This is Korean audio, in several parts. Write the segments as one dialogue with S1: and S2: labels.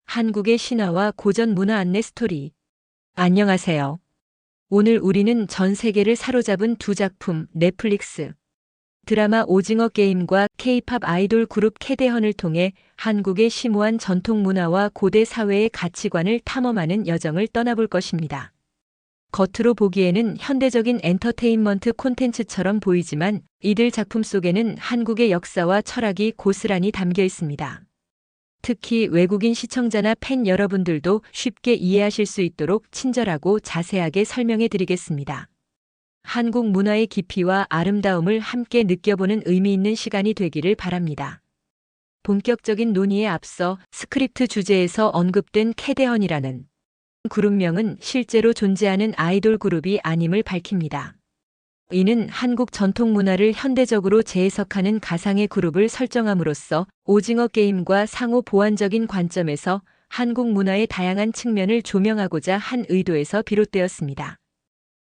S1: 한국의 신화와 고전 문화 안내 스토리. 안녕하세요. 오늘 우리는 전 세계를 사로잡은 두 작품, 넷플릭스 드라마 오징어 게임과 K-팝 아이돌 그룹 캐대헌을 통해 한국의 심오한 전통 문화와 고대 사회의 가치관을 탐험하는 여정을 떠나볼 것입니다. 겉으로 보기에는 현대적인 엔터테인먼트 콘텐츠처럼 보이지만 이들 작품 속에는 한국의 역사와 철학이 고스란히 담겨 있습니다. 특히 외국인 시청자나 팬 여러분들도 쉽게 이해하실 수 있도록 친절하고 자세하게 설명해 드리겠습니다. 한국 문화의 깊이와 아름다움을 함께 느껴보는 의미 있는 시간이 되기를 바랍니다. 본격적인 논의에 앞서 스크립트 주제에서 언급된 캐대헌이라는 그룹명은 실제로 존재하는 아이돌 그룹이 아님을 밝힙니다. 이는 한국 전통 문화를 현대적으로 재해석하는 가상의 그룹을 설정함으로써 오징어 게임과 상호 보완적인 관점에서 한국 문화의 다양한 측면을 조명하고자 한 의도에서 비롯되었습니다.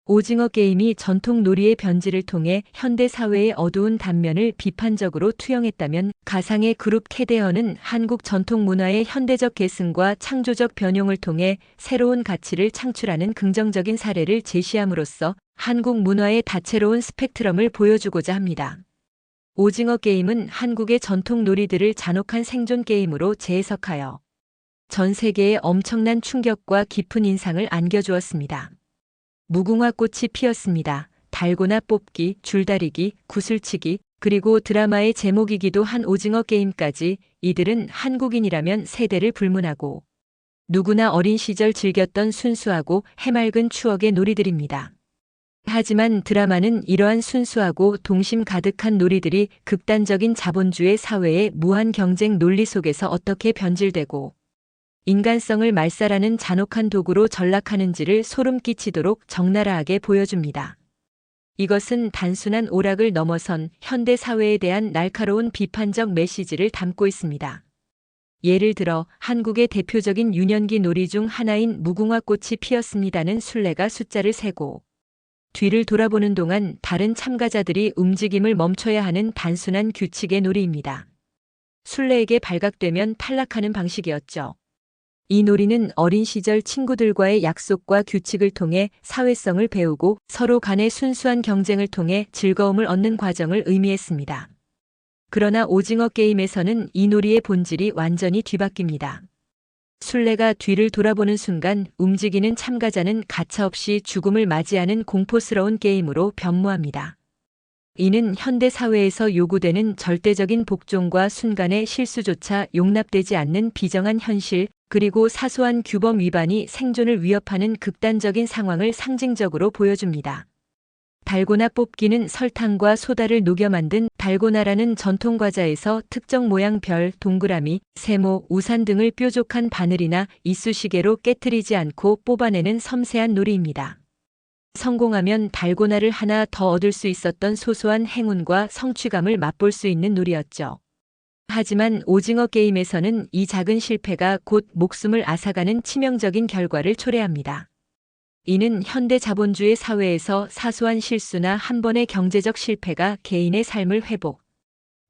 S1: 오징어 게임이 전통 놀이의 변질을 통해 현대 사회의 어두운 단면을 비판적으로 투영했다면 가상의 그룹 캐대헌은 한국 전통 문화의 현대적 계승과 창조적 변용을 통해 새로운 가치를 창출하는 긍정적인 사례를 제시함으로써 한국 문화의 다채로운 스펙트럼을 보여주고자 합니다. 오징어 게임은 한국의 전통 놀이들을 잔혹한 생존 게임으로 재해석하여 전 세계에 엄청난 충격과 깊은 인상을 안겨주었습니다. 무궁화 꽃이 피었습니다. 달고나 뽑기, 줄다리기, 구슬치기, 그리고 드라마의 제목이기도 한 오징어 게임까지 이들은 한국인이라면 세대를 불문하고 누구나 어린 시절 즐겼던 순수하고 해맑은 추억의 놀이들입니다. 하지만 드라마는 이러한 순수하고 동심 가득한 놀이들이 극단적인 자본주의 사회의 무한 경쟁 논리 속에서 어떻게 변질되고 인간성을 말살하는 잔혹한 도구로 전락하는지를 소름 끼치도록 적나라하게 보여줍니다. 이것은 단순한 오락을 넘어선 현대 사회에 대한 날카로운 비판적 메시지를 담고 있습니다. 예를 들어 한국의 대표적인 유년기 놀이 중 하나인 무궁화 꽃이 피었습니다는 술래가 숫자를 세고 뒤를 돌아보는 동안 다른 참가자들이 움직임을 멈춰야 하는 단순한 규칙의 놀이입니다. 술래에게 발각되면 탈락하는 방식이었죠. 이 놀이는 어린 시절 친구들과의 약속과 규칙을 통해 사회성을 배우고 서로 간의 순수한 경쟁을 통해 즐거움을 얻는 과정을 의미했습니다. 그러나 오징어 게임에서는 이 놀이의 본질이 완전히 뒤바뀝니다. 술래가 뒤를 돌아보는 순간 움직이는 참가자는 가차없이 죽음을 맞이하는 공포스러운 게임으로 변모합니다. 이는 현대 사회에서 요구되는 절대적인 복종과 순간의 실수조차 용납되지 않는 비정한 현실, 그리고 사소한 규범 위반이 생존을 위협하는 극단적인 상황을 상징적으로 보여줍니다. 달고나 뽑기는 설탕과 소다를 녹여 만든 달고나라는 전통 과자에서 특정 모양 별, 동그라미, 세모, 우산 등을 뾰족한 바늘이나 이쑤시개로 깨트리지 않고 뽑아내는 섬세한 놀이입니다. 성공하면 달고나를 하나 더 얻을 수 있었던 소소한 행운과 성취감을 맛볼 수 있는 놀이였죠. 하지만 오징어 게임에서는 이 작은 실패가 곧 목숨을 앗아가는 치명적인 결과를 초래합니다. 이는 현대 자본주의 사회에서 사소한 실수나 한 번의 경제적 실패가 개인의 삶을 회복,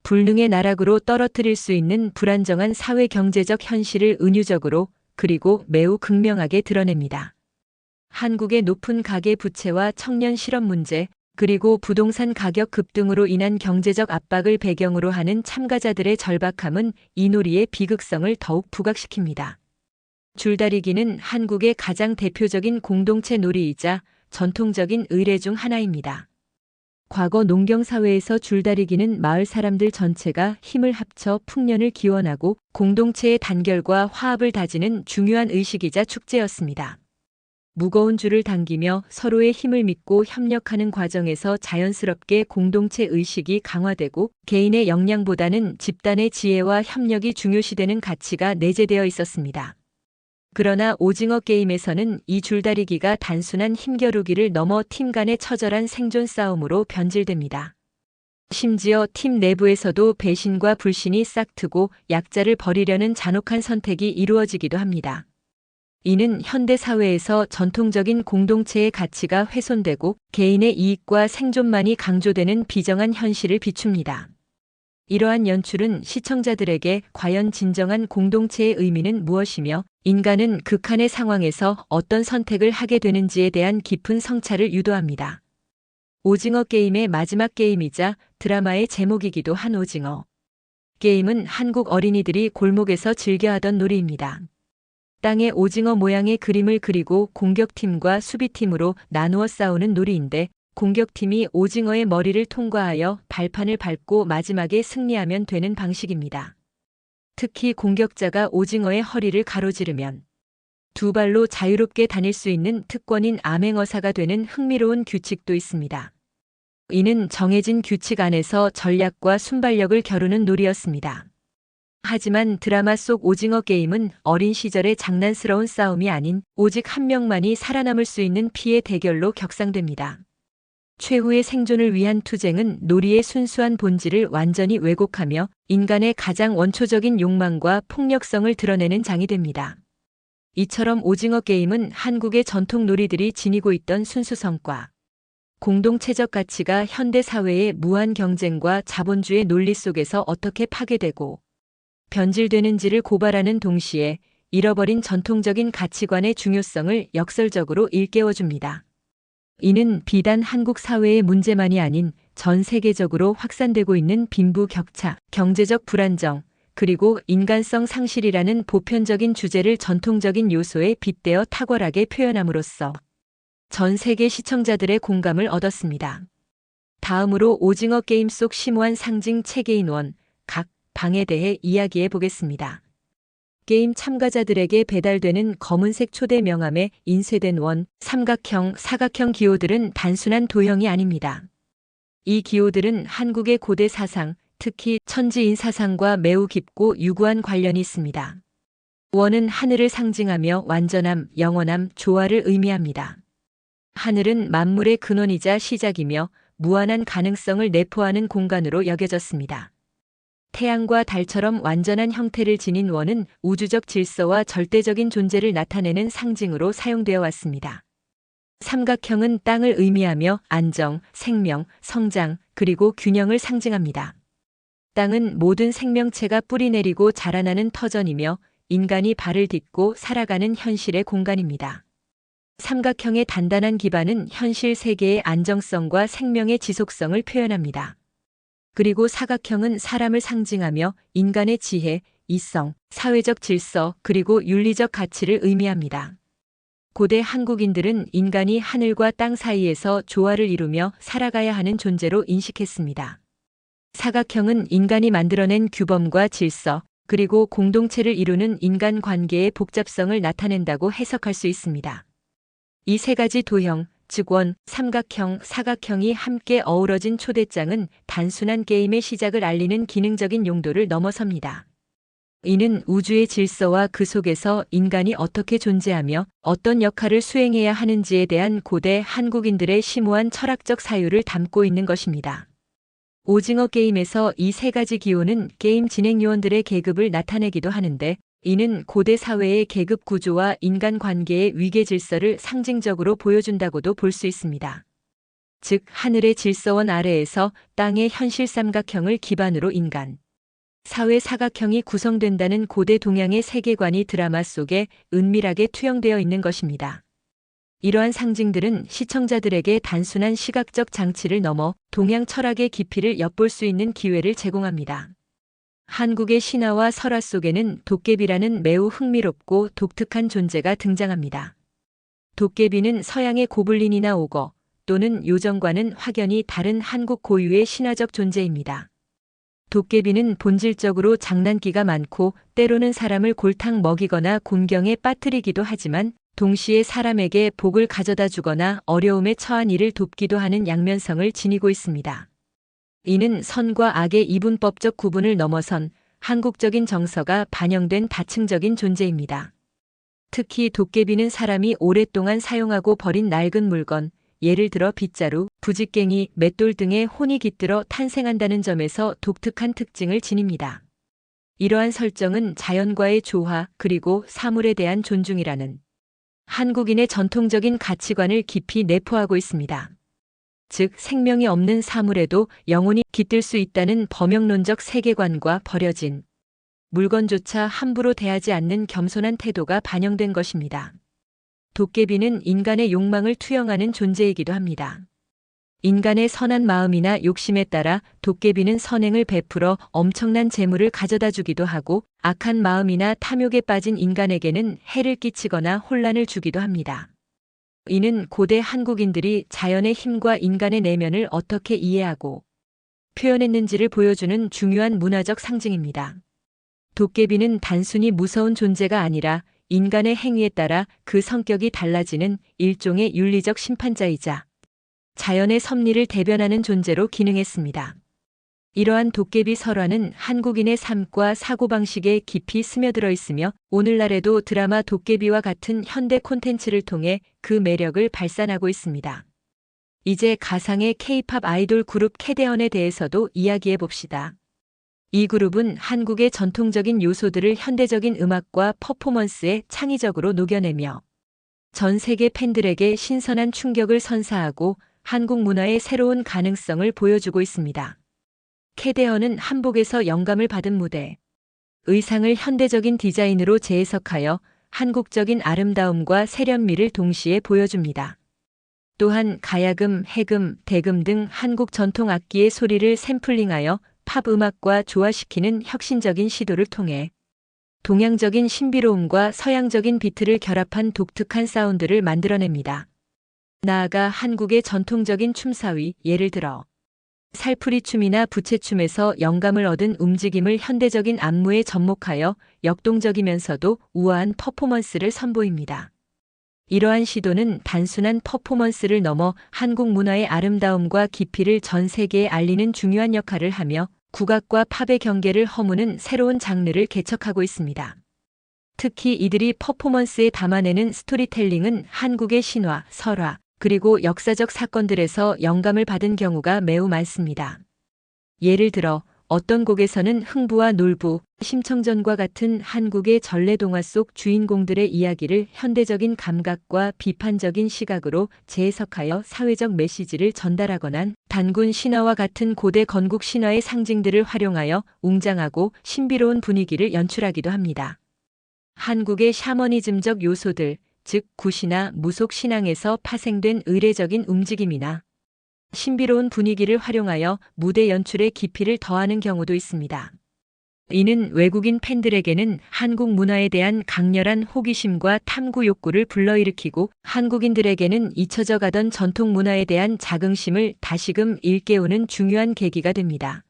S1: 불능의 나락으로 떨어뜨릴 수 있는 불안정한 사회 경제적 현실을 은유적으로 그리고 매우 극명하게 드러냅니다. 한국의 높은 가계 부채와 청년 실업 문제, 그리고 부동산 가격 급등으로 인한 경제적 압박을 배경으로 하는 참가자들의 절박함은 이 놀이의 비극성을 더욱 부각시킵니다. 줄다리기는 한국의 가장 대표적인 공동체 놀이이자 전통적인 의례 중 하나입니다. 과거 농경사회에서 줄다리기는 마을 사람들 전체가 힘을 합쳐 풍년을 기원하고 공동체의 단결과 화합을 다지는 중요한 의식이자 축제였습니다. 무거운 줄을 당기며 서로의 힘을 믿고 협력하는 과정에서 자연스럽게 공동체 의식이 강화되고 개인의 역량보다는 집단의 지혜와 협력이 중요시되는 가치가 내재되어 있었습니다. 그러나 오징어 게임에서는 이 줄다리기가 단순한 힘겨루기를 넘어 팀 간의 처절한 생존 싸움으로 변질됩니다. 심지어 팀 내부에서도 배신과 불신이 싹트고 약자를 버리려는 잔혹한 선택이 이루어지기도 합니다. 이는 현대 사회에서 전통적인 공동체의 가치가 훼손되고 개인의 이익과 생존만이 강조되는 비정한 현실을 비춥니다. 이러한 연출은 시청자들에게 과연 진정한 공동체의 의미는 무엇이며 인간은 극한의 상황에서 어떤 선택을 하게 되는지에 대한 깊은 성찰을 유도합니다. 오징어 게임의 마지막 게임이자 드라마의 제목이기도 한 오징어 게임은 한국 어린이들이 골목에서 즐겨하던 놀이입니다. 땅에 오징어 모양의 그림을 그리고 공격팀과 수비팀으로 나누어 싸우는 놀이인데 공격팀이 오징어의 머리를 통과하여 발판을 밟고 마지막에 승리하면 되는 방식입니다. 특히 공격자가 오징어의 허리를 가로지르면 두 발로 자유롭게 다닐 수 있는 특권인 암행어사가 되는 흥미로운 규칙도 있습니다. 이는 정해진 규칙 안에서 전략과 순발력을 겨루는 놀이였습니다. 하지만 드라마 속 오징어 게임은 어린 시절의 장난스러운 싸움이 아닌 오직 한 명만이 살아남을 수 있는 피의 대결로 격상됩니다. 최후의 생존을 위한 투쟁은 놀이의 순수한 본질을 완전히 왜곡하며 인간의 가장 원초적인 욕망과 폭력성을 드러내는 장이 됩니다. 이처럼 오징어 게임은 한국의 전통 놀이들이 지니고 있던 순수성과 공동체적 가치가 현대 사회의 무한 경쟁과 자본주의 논리 속에서 어떻게 파괴되고 변질되는지를 고발하는 동시에 잃어버린 전통적인 가치관의 중요성을 역설적으로 일깨워줍니다. 이는 비단 한국 사회의 문제만이 아닌 전 세계적으로 확산되고 있는 빈부격차, 경제적 불안정, 그리고 인간성 상실이라는 보편적인 주제를 전통적인 요소에 빗대어 탁월하게 표현함으로써 전 세계 시청자들의 공감을 얻었습니다. 다음으로 오징어 게임 속 심오한 상징 체계인 원, 각, 방에 대해 이야기해 보겠습니다. 게임 참가자들에게 배달되는 검은색 초대 명함에 인쇄된 원, 삼각형, 사각형 기호들은 단순한 도형이 아닙니다. 이 기호들은 한국의 고대 사상, 특히 천지인 사상과 매우 깊고 유구한 관련이 있습니다. 원은 하늘을 상징하며 완전함, 영원함, 조화를 의미합니다. 하늘은 만물의 근원이자 시작이며 무한한 가능성을 내포하는 공간으로 여겨졌습니다. 태양과 달처럼 완전한 형태를 지닌 원은 우주적 질서와 절대적인 존재를 나타내는 상징으로 사용되어 왔습니다. 삼각형은 땅을 의미하며 안정, 생명, 성장, 그리고 균형을 상징합니다. 땅은 모든 생명체가 뿌리내리고 자라나는 터전이며 인간이 발을 딛고 살아가는 현실의 공간입니다. 삼각형의 단단한 기반은 현실 세계의 안정성과 생명의 지속성을 표현합니다. 그리고 사각형은 사람을 상징하며 인간의 지혜, 이성, 사회적 질서, 그리고 윤리적 가치를 의미합니다. 고대 한국인들은 인간이 하늘과 땅 사이에서 조화를 이루며 살아가야 하는 존재로 인식했습니다. 사각형은 인간이 만들어낸 규범과 질서, 그리고 공동체를 이루는 인간 관계의 복잡성을 나타낸다고 해석할 수 있습니다. 이 세 가지 도형, 즉 원, 삼각형, 사각형이 함께 어우러진 초대장은 단순한 게임의 시작을 알리는 기능적인 용도를 넘어섭니다. 이는 우주의 질서와 그 속에서 인간이 어떻게 존재하며 어떤 역할을 수행해야 하는지에 대한 고대 한국인들의 심오한 철학적 사유를 담고 있는 것입니다. 오징어 게임에서 이 세 가지 기호는 게임 진행 요원들의 계급을 나타내기도 하는데 이는 고대 사회의 계급 구조와 인간관계의 위계 질서를 상징적으로 보여준다고도 볼 수 있습니다. 즉, 하늘의 질서원 아래에서 땅의 현실 삼각형을 기반으로 인간, 사회 사각형이 구성된다는 고대 동양의 세계관이 드라마 속에 은밀하게 투영되어 있는 것입니다. 이러한 상징들은 시청자들에게 단순한 시각적 장치를 넘어 동양 철학의 깊이를 엿볼 수 있는 기회를 제공합니다. 한국의 신화와 설화 속에는 도깨비라는 매우 흥미롭고 독특한 존재가 등장합니다. 도깨비는 서양의 고블린이나 오거 또는 요정과는 확연히 다른 한국 고유의 신화적 존재입니다. 도깨비는 본질적으로 장난기가 많고 때로는 사람을 골탕 먹이거나 곤경에 빠뜨리기도 하지만 동시에 사람에게 복을 가져다 주거나 어려움에 처한 이를 돕기도 하는 양면성을 지니고 있습니다. 이는 선과 악의 이분법적 구분을 넘어선 한국적인 정서가 반영된 다층적인 존재입니다. 특히 도깨비는 사람이 오랫동안 사용하고 버린 낡은 물건, 예를 들어 빗자루, 부직갱이, 맷돌 등의 혼이 깃들어 탄생한다는 점에서 독특한 특징을 지닙니다. 이러한 설정은 자연과의 조화 그리고 사물에 대한 존중이라는 한국인의 전통적인 가치관을 깊이 내포하고 있습니다. 즉 생명이 없는 사물에도 영혼이 깃들 수 있다는 범영론적 세계관과 버려진 물건조차 함부로 대하지 않는 겸손한 태도가 반영된 것입니다. 도깨비는 인간의 욕망을 투영하는 존재이기도 합니다. 인간의 선한 마음이나 욕심에 따라 도깨비는 선행을 베풀어 엄청난 재물을 가져다 주기도 하고 악한 마음이나 탐욕에 빠진 인간에게는 해를 끼치거나 혼란을 주기도 합니다. 이는 고대 한국인들이 자연의 힘과 인간의 내면을 어떻게 이해하고 표현했는지를 보여주는 중요한 문화적 상징입니다. 도깨비는 단순히 무서운 존재가 아니라 인간의 행위에 따라 그 성격이 달라지는 일종의 윤리적 심판자이자 자연의 섭리를 대변하는 존재로 기능했습니다. 이러한 도깨비 설화는 한국인의 삶과 사고방식에 깊이 스며들어 있으며 오늘날에도 드라마 도깨비와 같은 현대 콘텐츠를 통해 그 매력을 발산하고 있습니다. 이제 가상의 K-팝 아이돌 그룹 캐대헌에 대해서도 이야기해 봅시다. 이 그룹은 한국의 전통적인 요소들을 현대적인 음악과 퍼포먼스에 창의적으로 녹여내며 전 세계 팬들에게 신선한 충격을 선사하고 한국 문화의 새로운 가능성을 보여주고 있습니다. 캐대헌은 한복에서 영감을 받은 무대, 의상을 현대적인 디자인으로 재해석하여 한국적인 아름다움과 세련미를 동시에 보여줍니다. 또한 가야금, 해금, 대금 등 한국 전통 악기의 소리를 샘플링하여 팝 음악과 조화시키는 혁신적인 시도를 통해 동양적인 신비로움과 서양적인 비트를 결합한 독특한 사운드를 만들어냅니다. 나아가 한국의 전통적인 춤사위, 예를 들어 살풀이춤이나 부채춤에서 영감을 얻은 움직임을 현대적인 안무에 접목하여 역동적이면서도 우아한 퍼포먼스를 선보입니다. 이러한 시도는 단순한 퍼포먼스를 넘어 한국 문화의 아름다움과 깊이를 전 세계에 알리는 중요한 역할을 하며 국악과 팝의 경계를 허무는 새로운 장르를 개척하고 있습니다. 특히 이들이 퍼포먼스에 담아내는 스토리텔링은 한국의 신화, 설화, 그리고 역사적 사건들에서 영감을 받은 경우가 매우 많습니다. 예를 들어 어떤 곡에서는 흥부와 놀부, 심청전과 같은 한국의 전래동화 속 주인공들의 이야기를 현대적인 감각과 비판적인 시각으로 재해석하여 사회적 메시지를 전달하거나 단군 신화와 같은 고대 건국 신화의 상징들을 활용하여 웅장하고 신비로운 분위기를 연출하기도 합니다. 한국의 샤머니즘적 요소들, 즉 구시나 무속 신앙에서 파생된 의례적인 움직임이나 신비로운 분위기를 활용하여 무대 연출에 깊이를 더하는 경우도 있습니다. 이는 외국인 팬들에게는 한국 문화에 대한 강렬한 호기심과 탐구 욕구를 불러일으키고 한국인들에게는 잊혀져 가던 전통 문화에 대한 자긍심을 다시금 일깨우는 중요한 계기가 됩니다.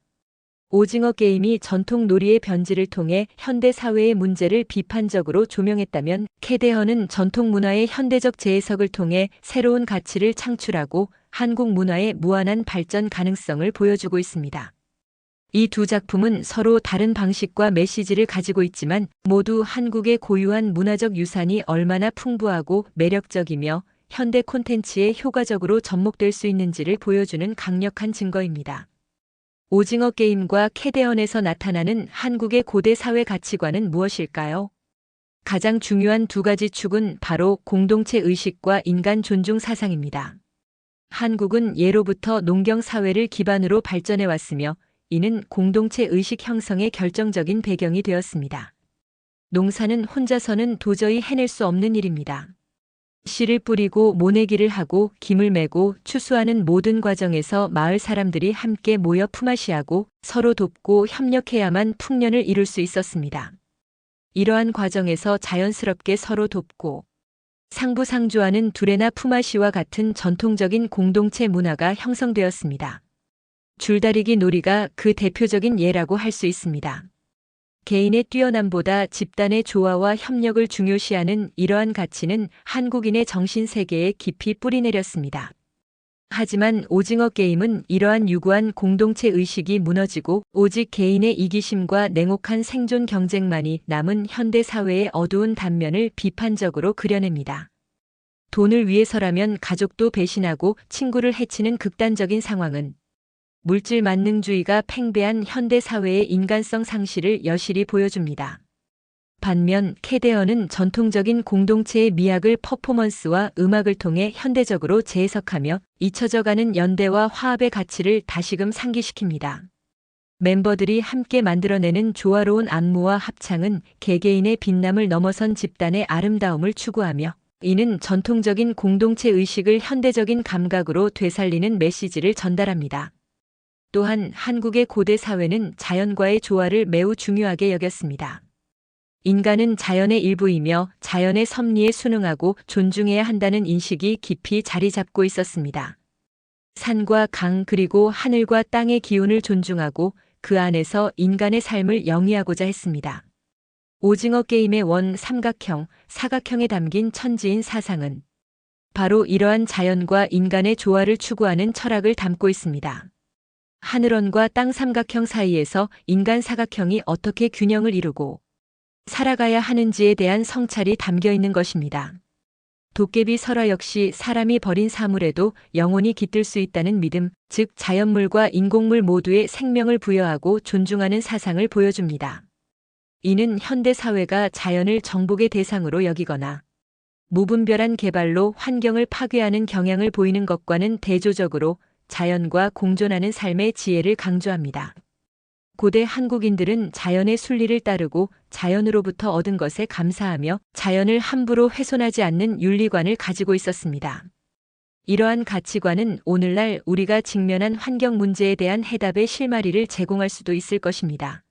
S1: 오징어 게임이 전통 놀이의 변질을 통해 현대 사회의 문제를 비판적으로 조명했다면 캐대헌은 전통 문화의 현대적 재해석을 통해 새로운 가치를 창출하고 한국 문화의 무한한 발전 가능성을 보여주고 있습니다. 이 두 작품은 서로 다른 방식과 메시지를 가지고 있지만 모두 한국의 고유한 문화적 유산이 얼마나 풍부하고 매력적이며 현대 콘텐츠에 효과적으로 접목될 수 있는지를 보여주는 강력한 증거입니다. 오징어 게임과 캐대헌에서 나타나는 한국의 고대 사회 가치관은 무엇일까요? 가장 중요한 두 가지 축은 바로 공동체 의식과 인간 존중 사상입니다. 한국은 예로부터 농경 사회를 기반으로 발전해 왔으며 이는 공동체 의식 형성의 결정적인 배경이 되었습니다. 농사는 혼자서는 도저히 해낼 수 없는 일입니다. 씨를 뿌리고 모내기를 하고 김을 메고 추수하는 모든 과정에서 마을 사람들이 함께 모여 품앗이하고 서로 돕고 협력해야만 풍년을 이룰 수 있었습니다. 이러한 과정에서 자연스럽게 서로 돕고 상부상조하는 두레나 품앗이와 같은 전통적인 공동체 문화가 형성되었습니다. 줄다리기 놀이가 그 대표적인 예라고 할 수 있습니다. 개인의 뛰어남보다 집단의 조화와 협력을 중요시하는 이러한 가치는 한국인의 정신세계에 깊이 뿌리내렸습니다. 하지만 오징어 게임은 이러한 유구한 공동체 의식이 무너지고 오직 개인의 이기심과 냉혹한 생존 경쟁만이 남은 현대 사회의 어두운 단면을 비판적으로 그려냅니다. 돈을 위해서라면 가족도 배신하고 친구를 해치는 극단적인 상황은 물질 만능주의가 팽배한 현대 사회의 인간성 상실을 여실히 보여줍니다. 반면 캐데언은 전통적인 공동체의 미학을 퍼포먼스와 음악을 통해 현대적으로 재해석하며 잊혀져가는 연대와 화합의 가치를 다시금 상기시킵니다. 멤버들이 함께 만들어내는 조화로운 안무와 합창은 개개인의 빛남을 넘어선 집단의 아름다움을 추구하며, 이는 전통적인 공동체 의식을 현대적인 감각으로 되살리는 메시지를 전달합니다. 또한 한국의 고대 사회는 자연과의 조화를 매우 중요하게 여겼습니다. 인간은 자연의 일부이며 자연의 섭리에 순응하고 존중해야 한다는 인식이 깊이 자리 잡고 있었습니다. 산과 강 그리고 하늘과 땅의 기운을 존중하고 그 안에서 인간의 삶을 영위하고자 했습니다. 오징어 게임의 삼각형, 사각형에 담긴 천지인 사상은 바로 이러한 자연과 인간의 조화를 추구하는 철학을 담고 있습니다. 하늘원과 땅 삼각형 사이에서 인간 사각형이 어떻게 균형을 이루고 살아가야 하는지에 대한 성찰이 담겨 있는 것입니다. 도깨비 설화 역시 사람이 버린 사물에도 영혼이 깃들 수 있다는 믿음, 즉 자연물과 인공물 모두에 생명을 부여하고 존중하는 사상을 보여줍니다. 이는 현대 사회가 자연을 정복의 대상으로 여기거나 무분별한 개발로 환경을 파괴하는 경향을 보이는 것과는 대조적으로 자연과 공존하는 삶의 지혜를 강조합니다. 고대 한국인들은 자연의 순리를 따르고 자연으로부터 얻은 것에 감사하며 자연을 함부로 훼손하지 않는 윤리관을 가지고 있었습니다. 이러한 가치관은 오늘날 우리가 직면한 환경 문제에 대한 해답의 실마리를 제공할 수도 있을 것입니다.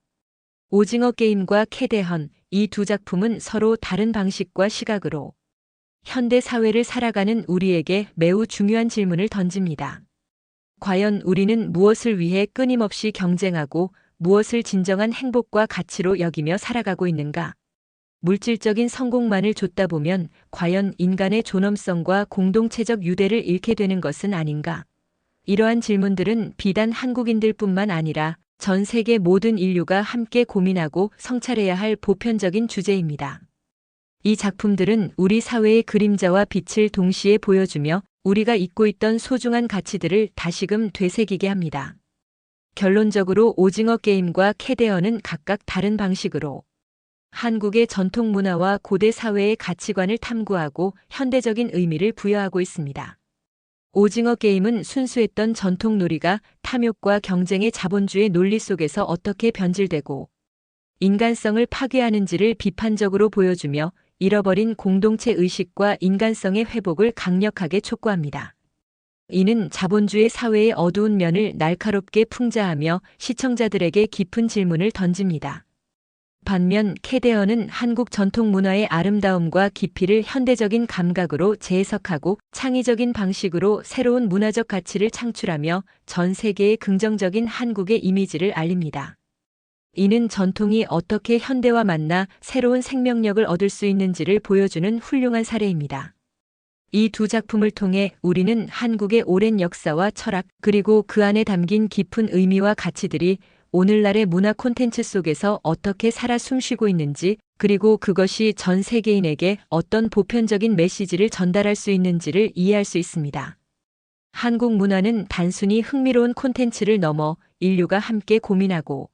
S1: 오징어 게임과 캐데헌, 이 두 작품은 서로 다른 방식과 시각으로 현대 사회를 살아가는 우리에게 매우 중요한 질문을 던집니다. 과연 우리는 무엇을 위해 끊임없이 경쟁하고 무엇을 진정한 행복과 가치로 여기며 살아가고 있는가? 물질적인 성공만을 좇다 보면 과연 인간의 존엄성과 공동체적 유대를 잃게 되는 것은 아닌가? 이러한 질문들은 비단 한국인들뿐만 아니라 전 세계 모든 인류가 함께 고민하고 성찰해야 할 보편적인 주제입니다. 이 작품들은 우리 사회의 그림자와 빛을 동시에 보여주며 우리가 잊고 있던 소중한 가치들을 다시금 되새기게 합니다. 결론적으로 오징어 게임과 캐데헌은 각각 다른 방식으로 한국의 전통 문화와 고대 사회의 가치관을 탐구하고 현대적인 의미를 부여하고 있습니다. 오징어 게임은 순수했던 전통 놀이가 탐욕과 경쟁의 자본주의 논리 속에서 어떻게 변질되고 인간성을 파괴하는지를 비판적으로 보여주며 잃어버린 공동체 의식과 인간성의 회복을 강력하게 촉구합니다. 이는 자본주의 사회의 어두운 면을 날카롭게 풍자하며 시청자들에게 깊은 질문을 던집니다. 반면 캐데헌은 한국 전통 문화의 아름다움과 깊이를 현대적인 감각으로 재해석하고 창의적인 방식으로 새로운 문화적 가치를 창출하며 전 세계에 긍정적인 한국의 이미지를 알립니다. 이는 전통이 어떻게 현대와 만나 새로운 생명력을 얻을 수 있는지를 보여주는 훌륭한 사례입니다. 이 두 작품을 통해 우리는 한국의 오랜 역사와 철학, 그리고 그 안에 담긴 깊은 의미와 가치들이 오늘날의 문화 콘텐츠 속에서 어떻게 살아 숨쉬고 있는지, 그리고 그것이 전 세계인에게 어떤 보편적인 메시지를 전달할 수 있는지를 이해할 수 있습니다. 한국 문화는 단순히 흥미로운 콘텐츠를 넘어 인류가 함께 고민하고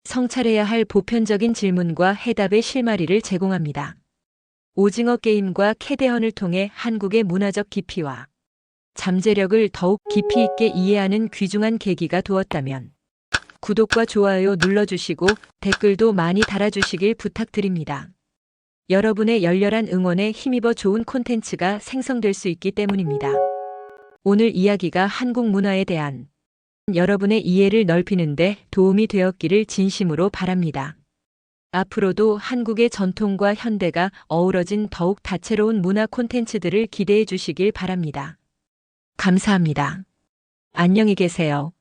S1: 성찰해야 할 보편적인 질문과 해답의 실마리를 제공합니다. 오징어 게임과 캐데헌을 통해 한국의 문화적 깊이와 잠재력을 더욱 깊이 있게 이해하는 귀중한 계기가 되었다면 구독과 좋아요 눌러주시고 댓글도 많이 달아주시길 부탁드립니다. 여러분의 열렬한 응원에 힘입어 좋은 콘텐츠가 생성될 수 있기 때문입니다. 오늘 이야기가 한국 문화에 대한 여러분의 이해를 넓히는 데 도움이 되었기를 진심으로 바랍니다. 앞으로도 한국의 전통과 현대가 어우러진 더욱 다채로운 문화 콘텐츠들을 기대해 주시길 바랍니다. 감사합니다. 안녕히 계세요.